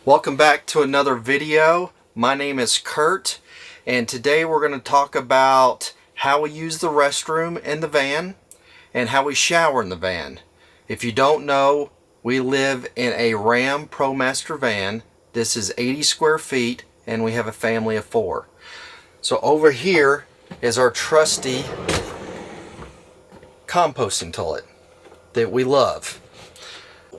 Welcome back to another video. My name is Kurt, and today we're going to talk about how we use the restroom in the van and how we shower in the van. If you don't know, we live in a RAM PROMASTER van. This is 80 square feet and we have a family of 4. So over here is our trusty composting toilet that we love.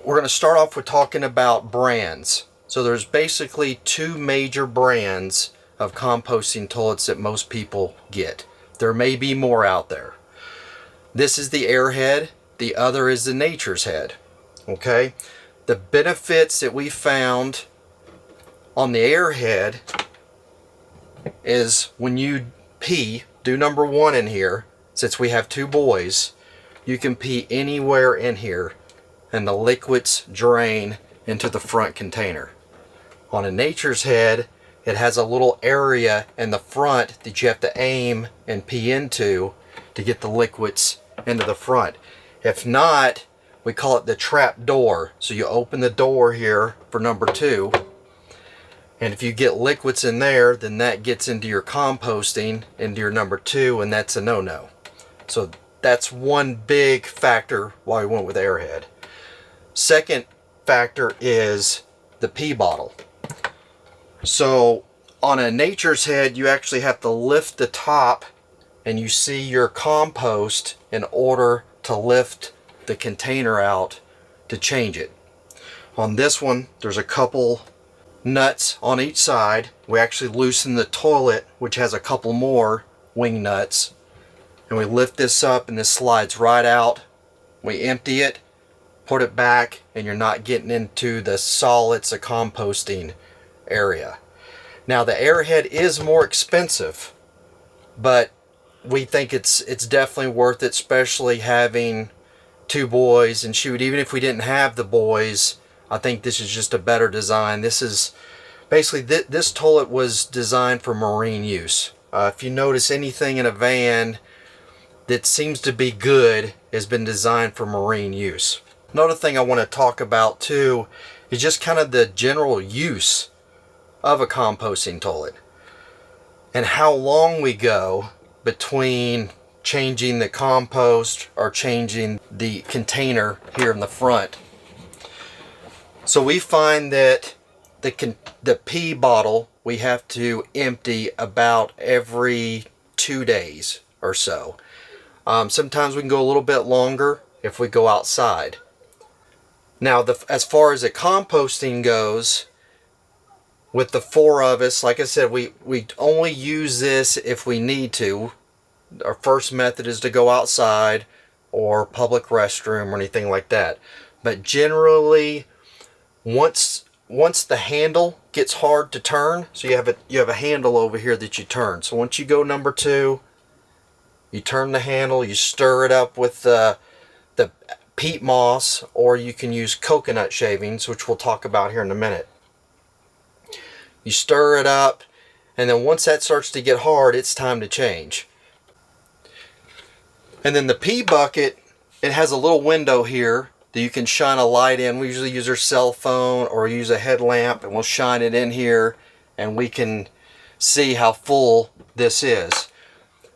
We're going to start off with talking about brands. So there's basically 2 major brands of composting toilets that most people get. There may be more out there. This is the Airhead, the other is the Nature's Head. Okay? The benefits that we found on the Airhead is when you pee, do number 1 in here, since we have 2 boys, you can pee anywhere in here and the liquids drain into the front container. On a Nature's Head, it has a little area in the front that you have to aim and pee into to get the liquids into the front. If not, we call it the trap door. So you open the door here for number 2, and if you get liquids in there, then that gets into your composting, into your number 2, and that's a no-no. So that's one big factor why we went with Airhead. Second factor is the pee bottle. So on a Nature's Head, you actually have to lift the top and you see your compost in order to lift the container out to change it. On this one, there's a couple nuts on each side. We actually loosen the toilet, which has a couple more wing nuts, and we lift this up and this slides right out. We empty it, put it back, and you're not getting into the solids of composting area. Now the Airhead is more expensive, but we think it's definitely worth it, especially having 2 boys. And shoot, even if we didn't have the boys, I think this is just a better design. This is basically this toilet was designed for marine use. If you notice anything in a van that seems to be good has been designed for marine use. Another thing I want to talk about too is just kind of the general use of a composting toilet and how long we go between changing the compost or changing the container here in the front. So we find that the pee bottle we have to empty about every 2 days or so. Sometimes we can go a little bit longer if we go outside. Now, as far as the composting goes, with the 4 of us, like I said, we only use this if we need to. Our first method is to go outside or public restroom or anything like that. But generally, once the handle gets hard to turn, so you have a handle over here that you turn. So once you go number 2, you turn the handle, you stir it up with the peat moss, or you can use coconut shavings, which we'll talk about here in a minute. You stir it up, and then once that starts to get hard, it's time to change. And then the pee bucket, it has a little window here that you can shine a light in. We usually use our cell phone or use a headlamp, and we'll shine it in here, and we can see how full this is.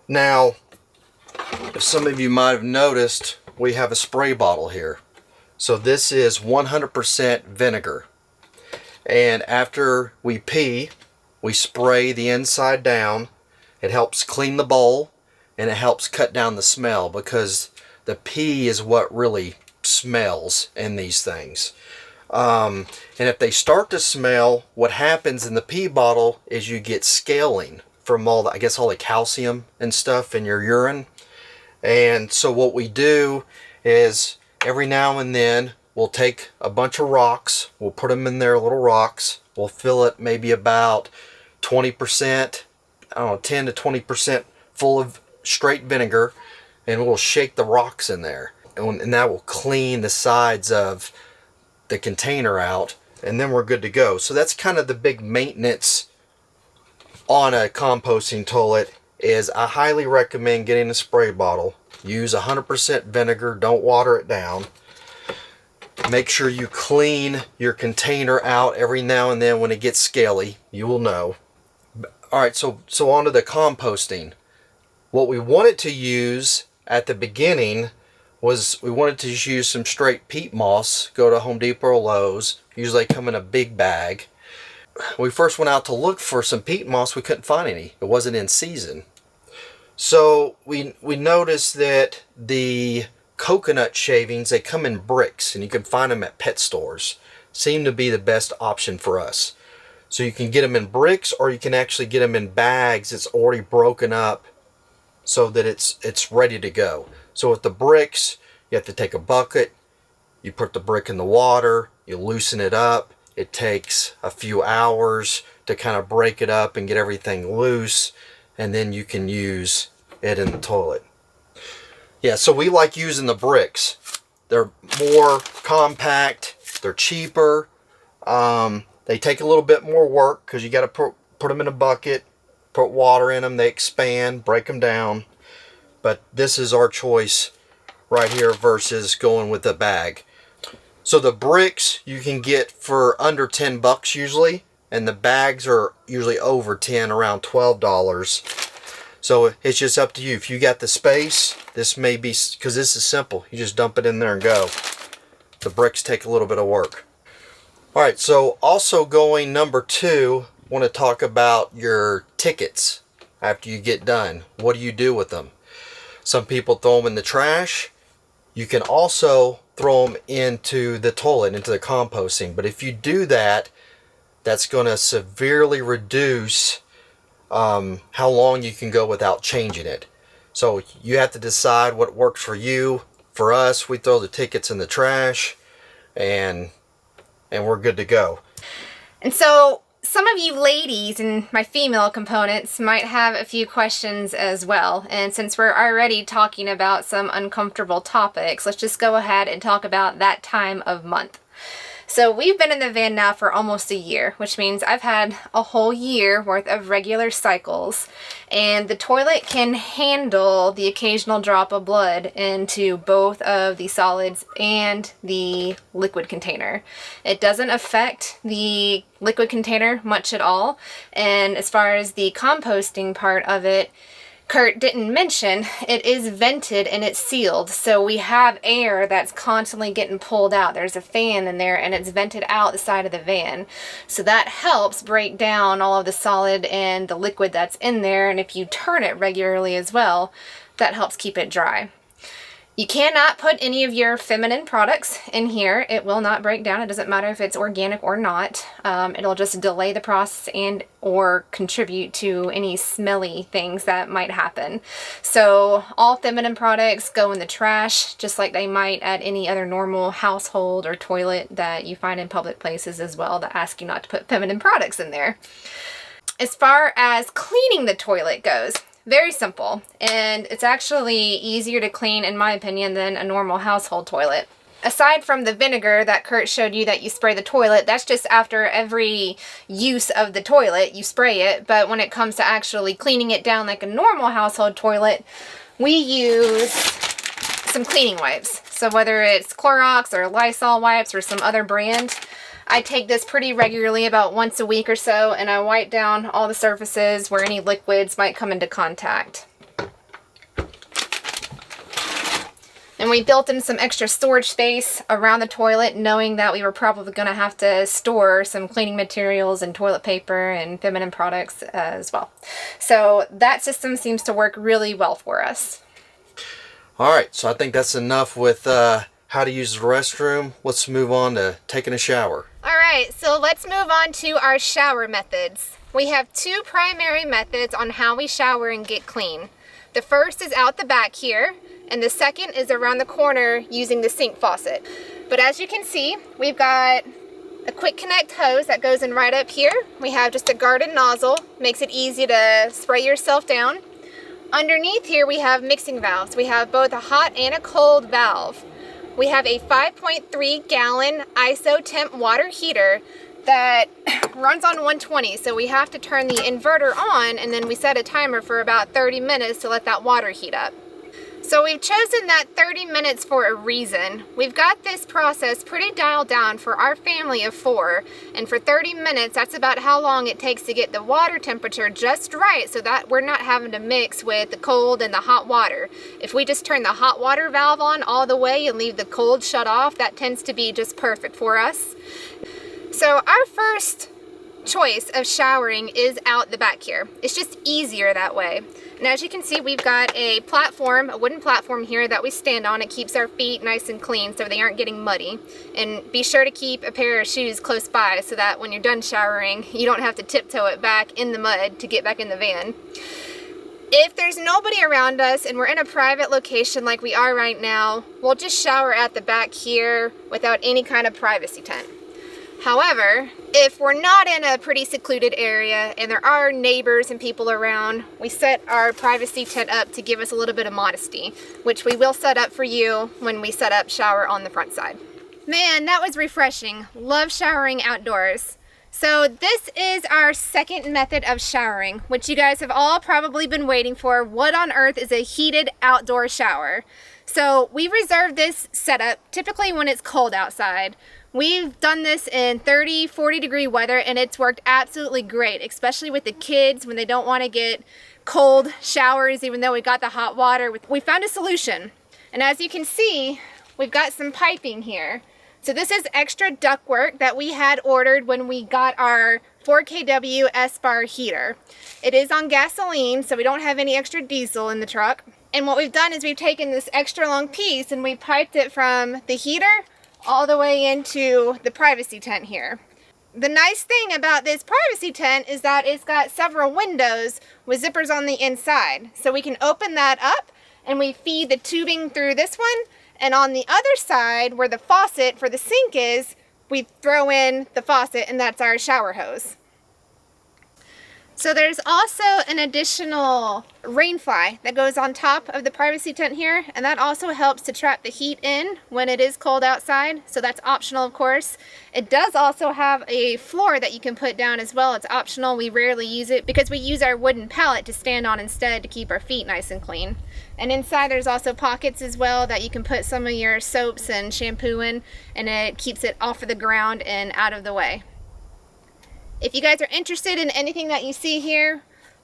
Now, if some of you might have noticed, we have a spray bottle here. So this is 100% vinegar. And after we pee, we spray the inside down. It helps clean the bowl, and it helps cut down the smell, because the pee is what really smells in these things. And if they start to smell, what happens in the pee bottle is you get scaling from all the calcium and stuff in your urine. And so what we do is every now and then we'll take a bunch of rocks, we'll put them in there, little rocks, we'll fill it maybe about 20%, 10 to 20% full of straight vinegar, and we'll shake the rocks in there. And that will clean the sides of the container out, and then we're good to go. So that's kind of the big maintenance on a composting toilet. Is I highly recommend getting a spray bottle. Use 100% vinegar, don't water it down. Make sure you clean your container out every now and then when it gets scaly. You will know. Alright, so on to the composting. What we wanted to use at the beginning was we wanted to just use some straight peat moss. Go to Home Depot or Lowe's. Usually they come in a big bag. When we first went out to look for some peat moss, we couldn't find any. It wasn't in season. So we noticed that the coconut shavings, they come in bricks, and you can find them at pet stores. Seem to be the best option for us. So you can get them in bricks, or you can actually get them in bags that's already broken up so that it's ready to go. So with the bricks, you have to take a bucket, you put the brick in the water, you loosen it up. It takes a few hours to kind of break it up and get everything loose, and then you can use it in the toilet. Yeah, so we like using the bricks. They're more compact, they're cheaper, they take a little bit more work because you got to put them in a bucket, put water in them, they expand, break them down. But this is our choice right here versus going with a bag. So the bricks you can get for under 10 bucks usually, and the bags are usually over 10, around $12. So it's just up to you. If you got the space, this may be, because this is simple. You just dump it in there and go. The bricks take a little bit of work. Alright, so also going number 2, I want to talk about your tickets after you get done. What do you do with them? Some people throw them in the trash. You can also throw them into the toilet, into the composting. But if you do that, that's going to severely reduce how long you can go without changing it. So you have to decide what works for you. For us, we throw the tickets in the trash, and we're good to go. And so some of you ladies and my female components might have a few questions as well. And since we're already talking about some uncomfortable topics, let's just go ahead and talk about that time of month. So we've been in the van now for almost a year, which means I've had a whole year worth of regular cycles, and the toilet can handle the occasional drop of blood into both of the solids and the liquid container. It doesn't affect the liquid container much at all, and as far as the composting part of it, Kirt didn't mention, it is vented and it's sealed, so we have air that's constantly getting pulled out. There's a fan in there and it's vented out the side of the van. So that helps break down all of the solid and the liquid that's in there, and if you turn it regularly as well, that helps keep it dry. You cannot put any of your feminine products in here. It will not break down. It doesn't matter if it's organic or not. It'll just delay the process and or contribute to any smelly things that might happen. So all feminine products go in the trash, just like they might at any other normal household or toilet that you find in public places as well, that ask you not to put feminine products in there. As far as cleaning the toilet goes, very simple, and it's actually easier to clean, in my opinion, than a normal household toilet. Aside from the vinegar that Kirt showed you that you spray the toilet, that's just after every use of the toilet, you spray it. But when it comes to actually cleaning it down like a normal household toilet, we use some cleaning wipes. So whether it's Clorox or Lysol wipes or some other brand, I take this pretty regularly, about once a week or so, and I wipe down all the surfaces where any liquids might come into contact. And we built in some extra storage space around the toilet, knowing that we were probably going to have to store some cleaning materials and toilet paper and feminine products as well. So that system seems to work really well for us. Alright, so I think that's enough with how to use the restroom. Let's move on to taking a shower. Alright, so let's move on to our shower methods. We have two primary methods on how we shower and get clean. The first is out the back here, and the second is around the corner using the sink faucet. But as you can see, we've got a quick connect hose that goes in right up here. We have just a garden nozzle, makes it easy to spray yourself down. Underneath here we have mixing valves. We have both a hot and a cold valve. We have a 5.3 gallon ISO temp water heater that runs on 120, so we have to turn the inverter on, and then we set a timer for about 30 minutes to let that water heat up. So we've chosen that 30 minutes for a reason. We've got this process pretty dialed down for our family of 4, and for 30 minutes, that's about how long it takes to get the water temperature just right so that we're not having to mix with the cold and the hot water. If we just turn the hot water valve on all the way and leave the cold shut off, that tends to be just perfect for us. So our first choice of showering is out the back here. It's just easier that way. And as you can see, we've got a platform, a wooden platform here that we stand on. It keeps our feet nice and clean so they aren't getting muddy. And be sure to keep a pair of shoes close by so that when you're done showering, you don't have to tiptoe it back in the mud to get back in the van. If there's nobody around us and we're in a private location like we are right now, we'll just shower at the back here without any kind of privacy tent. However, if we're not in a pretty secluded area and there are neighbors and people around, we set our privacy tent up to give us a little bit of modesty, which we will set up for you when we set up shower on the front side. Man, that was refreshing. Love showering outdoors. So this is our second method of showering, which you guys have all probably been waiting for. What on earth is a heated outdoor shower? So we reserve this setup typically when it's cold outside. We've done this in 30, 40 degree weather and it's worked absolutely great, especially with the kids when they don't want to get cold showers even though we got the hot water. We found a solution. And as you can see, we've got some piping here. So this is extra ductwork that we had ordered when we got our 4 kW S-bar heater. It is on gasoline, so we don't have any extra diesel in the truck. And what we've done is we've taken this extra long piece and we piped it from the heater all the way into the privacy tent here. The nice thing about this privacy tent is that it's got several windows with zippers on the inside. So we can open that up and we feed the tubing through this one. And on the other side, where the faucet for the sink is, we throw in the faucet and that's our shower hose. So there's also an additional rain fly that goes on top of the privacy tent here, and that also helps to trap the heat in when it is cold outside, so that's optional of course. It does also have a floor that you can put down as well. It's optional. We rarely use it because we use our wooden pallet to stand on instead to keep our feet nice and clean. And inside there's also pockets as well that you can put some of your soaps and shampoo in, and it keeps it off of the ground and out of the way. If you guys are interested in anything that you see here,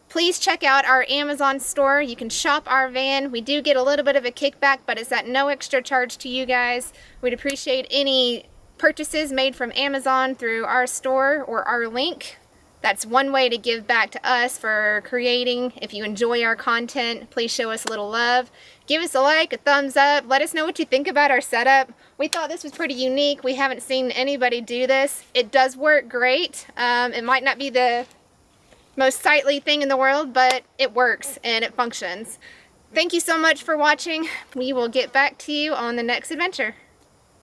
please check out our Amazon store. You can shop our van. We do get a little bit of a kickback, but it's at no extra charge to you guys. We'd appreciate any purchases made from Amazon through our store or our link. That's one way to give back to us for creating. If you enjoy our content, please show us a little love. Give us a like, a thumbs up. Let us know what you think about our setup. We thought this was pretty unique. We haven't seen anybody do this. It does work great. It might not be the most sightly thing in the world, but it works and it functions. Thank you so much for watching. We will get back to you on the next adventure.